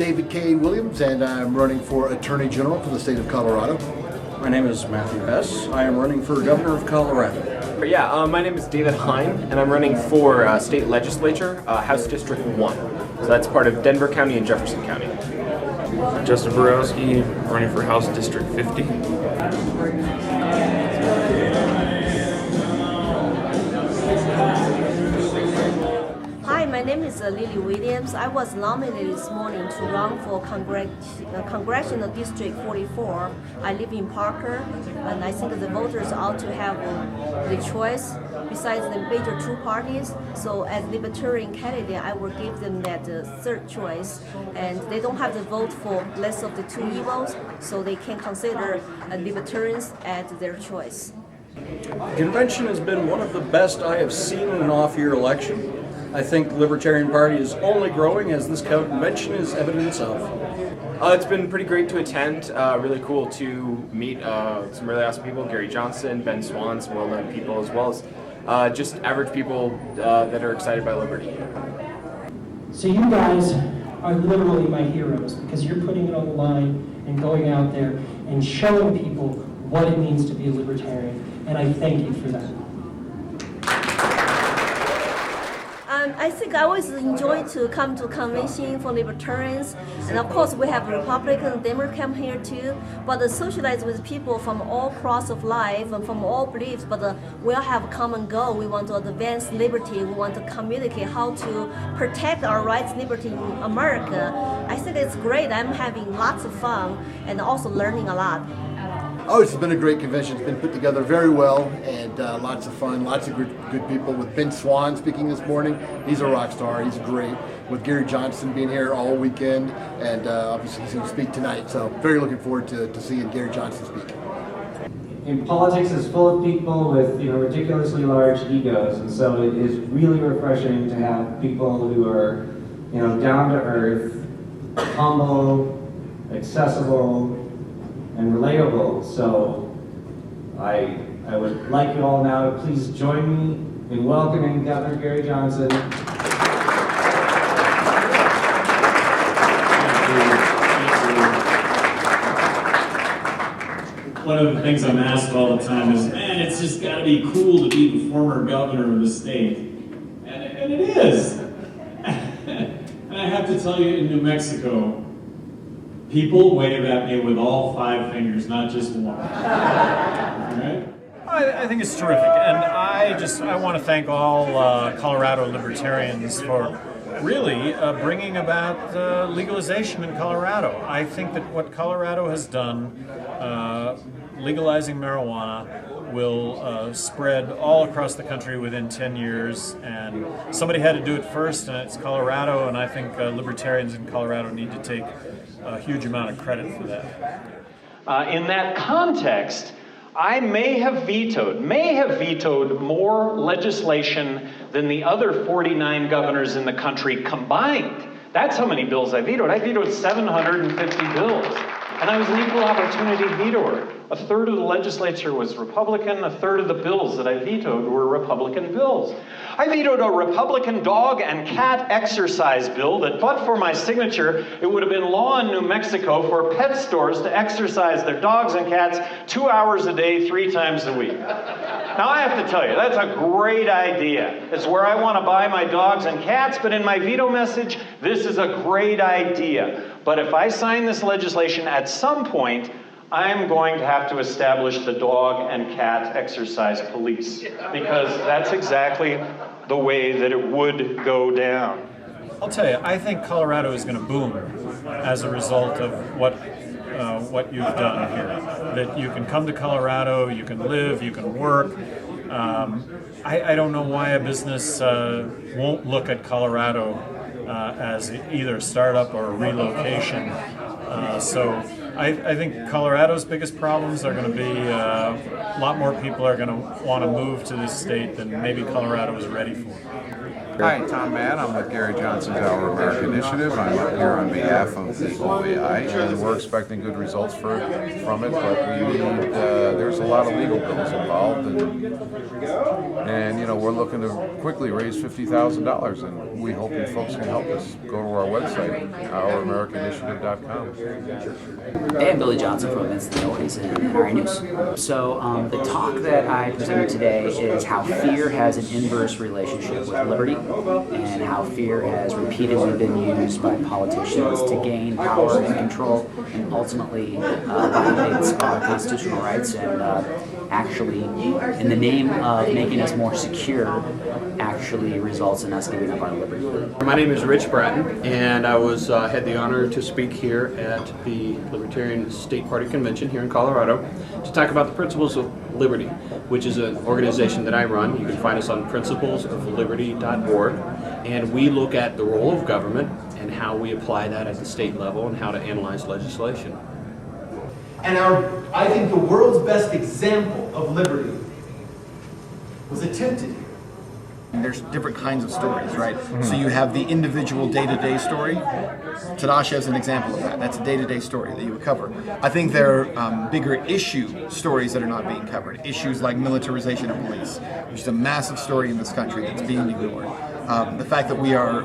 David K. Williams, and I'm running for Attorney General for the state of Colorado. My name is Matthew Hess. I am running for Governor of Colorado. Yeah, my name is David Hein, and I'm running for state legislature, House District 1. So that's part of Denver County and Jefferson County. Justin Borowski, running for House District 50. Hi, my name is Lily Williams. I was nominated this morning to run for Congressional District 44. I live in Parker, and I think the voters ought to have the choice besides the major two parties. So as Libertarian candidate, I will give them that third choice, and they don't have to vote for less of the two evils, so they can consider Libertarians as their choice. The convention has been one of the best I have seen in an off-year election. I think the Libertarian Party is only growing, as this convention is evidence of. It's been pretty great to attend. Really cool to meet some really awesome people, Gary Johnson, Ben Swann, some well-known people, as well as just average people that are excited by liberty. So you guys are literally my heroes, because you're putting it on the line and going out there and showing people what it means to be a libertarian, and I thank you for that. I think I always enjoy to come to convention for libertarians, and of course we have Republican and Democrat here too, but socialize with people from all cross of life and from all beliefs, but we all have a common goal. We want to advance liberty. We want to communicate how to protect our rights, liberty in America. I think it's great. I'm having lots of fun and also learning a lot. Oh, it's been a great convention. It's been put together very well, and lots of fun, lots of good people. With Ben Swann speaking this morning, he's a rock star. He's great. With Gary Johnson being here all weekend, and obviously he's going to speak tonight. So very looking forward to seeing Gary Johnson speak. And politics is full of people with ridiculously large egos, and so it is really refreshing to have people who are down to earth, humble, accessible, and relatable. So I would like you all now to please join me in welcoming Governor Gary Johnson. One of the things I'm asked all the time is, man, it's just got to be cool to be the former governor of the state. And it is. And I have to tell you, in New Mexico, people wave at me with all 5 fingers, not just one. Right? I think it's terrific, and I want to thank all Colorado libertarians for really bringing about legalization in Colorado. I think that what Colorado has done, legalizing marijuana, will spread all across the country within 10 years, and somebody had to do it first, and it's Colorado, and I think libertarians in Colorado need to take a huge amount of credit for that. In that context, I may have vetoed more legislation than the other 49 governors in the country combined. That's how many bills I vetoed. I vetoed 750 bills. And I was an equal opportunity vetoer. A third of the legislature was Republican. A third of the bills that I vetoed were Republican bills. I vetoed a Republican dog and cat exercise bill that, but for my signature, it would have been law in New Mexico for pet stores to exercise their dogs and cats 2 hours a day, 3 times a week. Now I have to tell you, that's a great idea. It's where I want to buy my dogs and cats, but in my veto message, this is a great idea. But if I sign this legislation at some point, I'm going to have to establish the dog and cat exercise police, because that's exactly the way that it would go down. I'll tell you, I think Colorado is going to boom as a result of what you've done here. That you can come to Colorado, you can live, you can work. I don't know why a business won't look at Colorado as either a startup or a relocation. So I think Colorado's biggest problems are going to be a lot more people are going to want to move to this state than maybe Colorado is ready for. Hi, Tom Mann. I'm with Gary Johnson's Our American Initiative. I'm up here on behalf of the OAI, and we're expecting good results from it, but we need, there's a lot of legal bills involved, and you know, we're looking to quickly raise $50,000, and we hope you folks can help us. Go to our website, ouramericaninitiative.com. Hey, I'm Billy Johnson from Events and Noise and NRA News. So the talk that I presented today is how fear has an inverse relationship with liberty, and how fear has repeatedly been used by politicians to gain power and control, and ultimately violates our constitutional rights, and actually, in the name of making us more secure, actually results in us giving up our liberty. My name is Rich Bratten, and I had the honor to speak here at the Libertarian State Party Convention here in Colorado to talk about the Principles of Liberty, which is an organization that I run. You can find us on principlesofliberty.org, and we look at the role of government and how we apply that at the state level and how to analyze legislation. And I think the world's best example of liberty was attempted here. There's different kinds of stories, right? So you have the individual day-to-day story. Tadashi is an example of that. That's a day-to-day story that you would cover. I think there are bigger issue stories that are not being covered. Issues like militarization of police, which is a massive story in this country that's being ignored. The fact that we are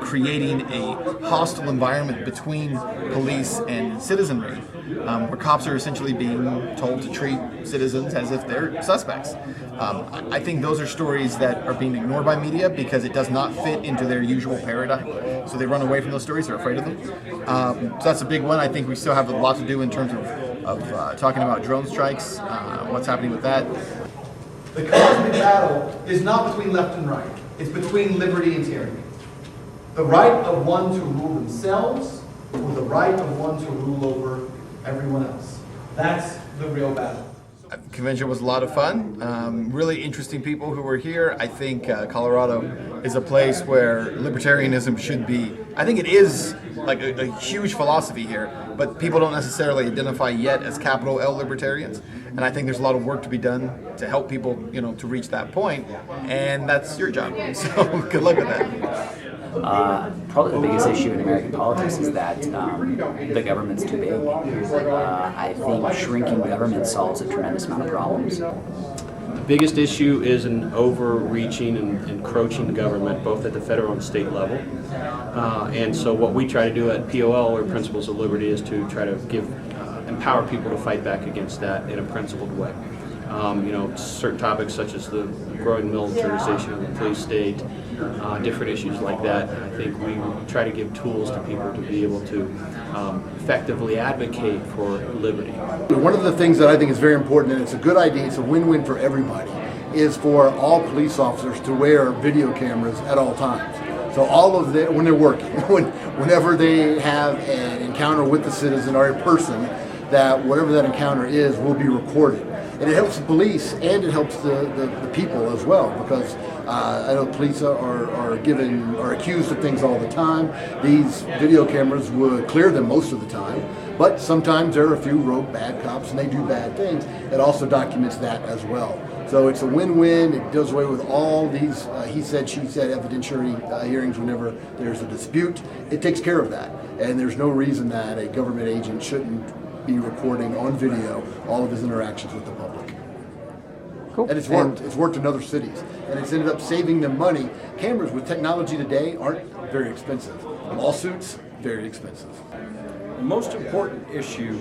creating a hostile environment between police and citizenry, where cops are essentially being told to treat citizens as if they're suspects. I think those are stories that are being ignored by media because it does not fit into their usual paradigm. So they run away from those stories, they're afraid of them. So that's a big one. I think we still have a lot to do in terms of talking about drone strikes, what's happening with that. The cosmic battle is not between left and right. It's between liberty and tyranny. The right of one to rule themselves or the right of one to rule over everyone else. That's the real battle. The convention was a lot of fun. Really interesting people who were here. I think Colorado is a place where libertarianism should be. I think it is like a huge philosophy here, but people don't necessarily identify yet as capital L libertarians. And I think there's a lot of work to be done to help people, you know, to reach that point. And that's your job. So good luck with that. Probably the biggest issue in American politics is that the government's too big. I think shrinking government solves a tremendous amount of problems. The biggest issue is an overreaching and encroaching government, both at the federal and state level. And so what we try to do at POL, or Principles of Liberty, is to try to empower people to fight back against that in a principled way. You know, certain topics such as the growing militarization of the police state, different issues like that. I think we try to give tools to people to be able to effectively advocate for liberty. One of the things that I think is very important, and it's a good idea, it's a win-win for everybody, is for all police officers to wear video cameras at all times. So all of when they're working, whenever they have an encounter with the citizen or a person, that whatever that encounter is will be recorded. And it helps the police and it helps the people as well, because I know police are accused of things all the time. These video cameras would clear them most of the time, but sometimes there are a few rogue bad cops and they do bad things. It also documents that as well. So it's a win-win. It does away with all these he said, she said evidentiary hearings whenever there's a dispute. It takes care of that. And there's no reason that a government agent shouldn't be recording on video all of his interactions with the public. Cool. And it's worked. It's worked in other cities, and it's ended up saving them money. Cameras with technology today aren't very expensive. Lawsuits, very expensive. The most important issue,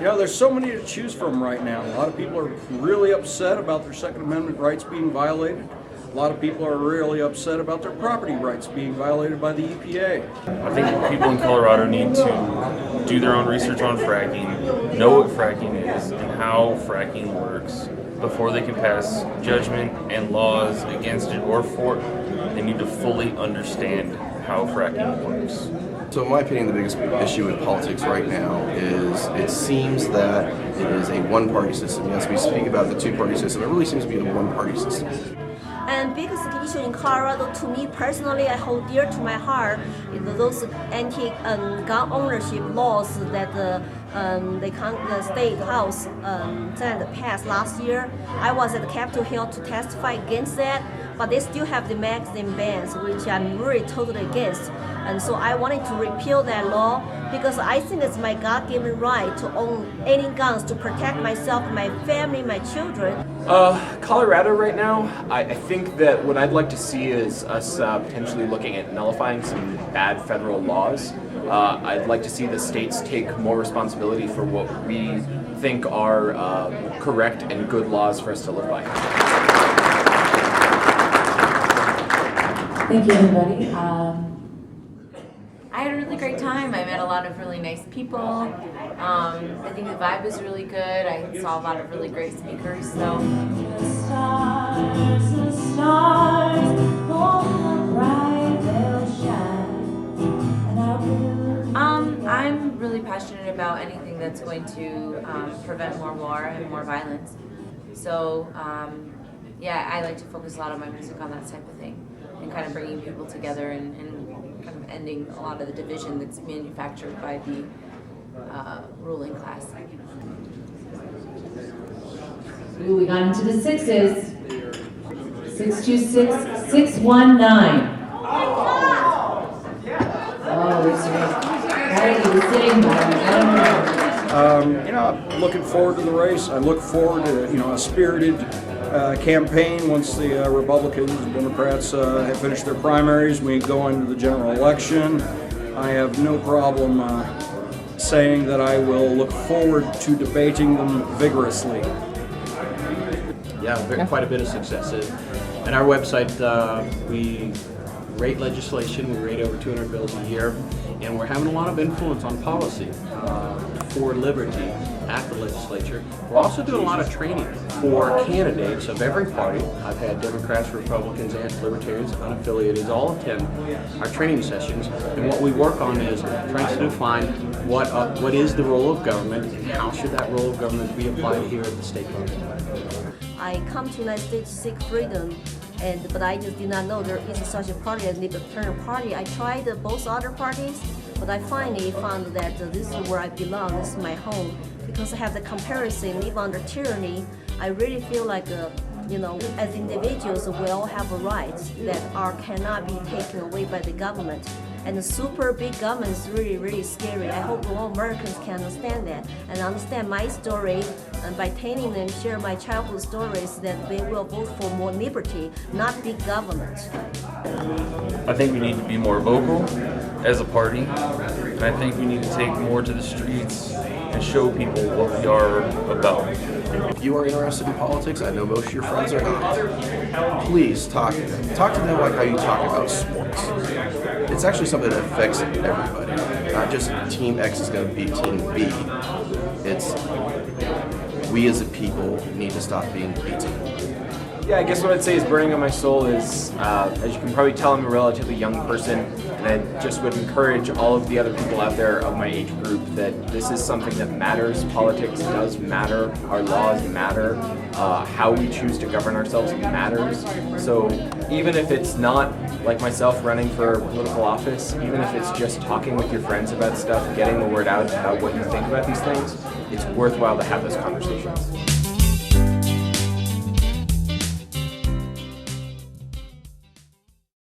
you know, there's so many to choose from right now. A lot of people are really upset about their Second Amendment rights being violated. A lot of people are really upset about their property rights being violated by the EPA. I think people in Colorado need to do their own research on fracking, know what fracking is and how fracking works before they can pass judgment and laws against it or for it. They need to fully understand how fracking works. So in my opinion, the biggest issue in politics right now is it seems that it is a one-party system. Yes, we speak about the two-party system. It really seems to be a one-party system. And biggest issue in Colorado, to me personally, I hold dear to my heart, is those anti-gun ownership laws that the state house Senate passed last year. I was at Capitol Hill to testify against that, but they still have the magazine bans, which I'm really totally against. And so I wanted to repeal that law because I think it's my God-given right to own any guns to protect myself, my family, my children. Colorado right now, I think that what I'd like to see is us potentially looking at nullifying some bad federal laws. I'd like to see the states take more responsibility for what we think are correct and good laws for us to live by. Thank you, everybody. I had a really great time. I met a lot of really nice people. I think the vibe was really good. I saw a lot of really great speakers. So. I'm really passionate about anything that's going to prevent more war and more violence. So, yeah, I like to focus a lot of my music on that type of thing and kind of bringing people together and kind of ending a lot of the division that's manufactured by the ruling class. Ooh, we got into the sixes. 626, 619. Oh, it's right. He was sitting I'm looking forward to the race. I look forward to a spirited campaign once the Republicans and Democrats have finished their primaries. We go into the general election. I have no problem saying that I will look forward to debating them vigorously. Yeah, quite a bit of success. At our website, we rate legislation. We rate over 200 bills a year, and we're having a lot of influence on policy for liberty at the legislature. We're also doing a lot of training for candidates of every party. I've had Democrats, Republicans, and Libertarians, unaffiliated, all attend our training sessions. And what we work on is trying to define what is the role of government and how should that role of government be applied here at the state level. I come to the United States to seek freedom, but I just did not know there is such a party as Libertarian Party. I tried both other parties, but I finally found that this is where I belong, this is my home. Because I have the comparison, live under tyranny, I really feel like, as individuals, we all have rights that cannot be taken away by the government. And the super big government is really, really scary. I hope all Americans can understand that and understand my story, and by telling them, share my childhood stories, that they will vote for more liberty, not big government. I think we need to be more vocal as a party, and I think we need to take more to the streets and show people what we are about. If you are interested in politics, I know most of your friends are not. Please talk to them. Talk to them like how you talk about sports. It's actually something that affects everybody. Not just Team X is going to beat Team B. It's we as a people need to stop being beaten. Yeah, I guess what I'd say is burning on my soul is, as you can probably tell, I'm a relatively young person, and I just would encourage all of the other people out there of my age group that this is something that matters. Politics does matter. Our laws matter. How we choose to govern ourselves matters. So even if it's not, like myself, running for political office, even if it's just talking with your friends about stuff, getting the word out about what you think about these things, it's worthwhile to have those conversations.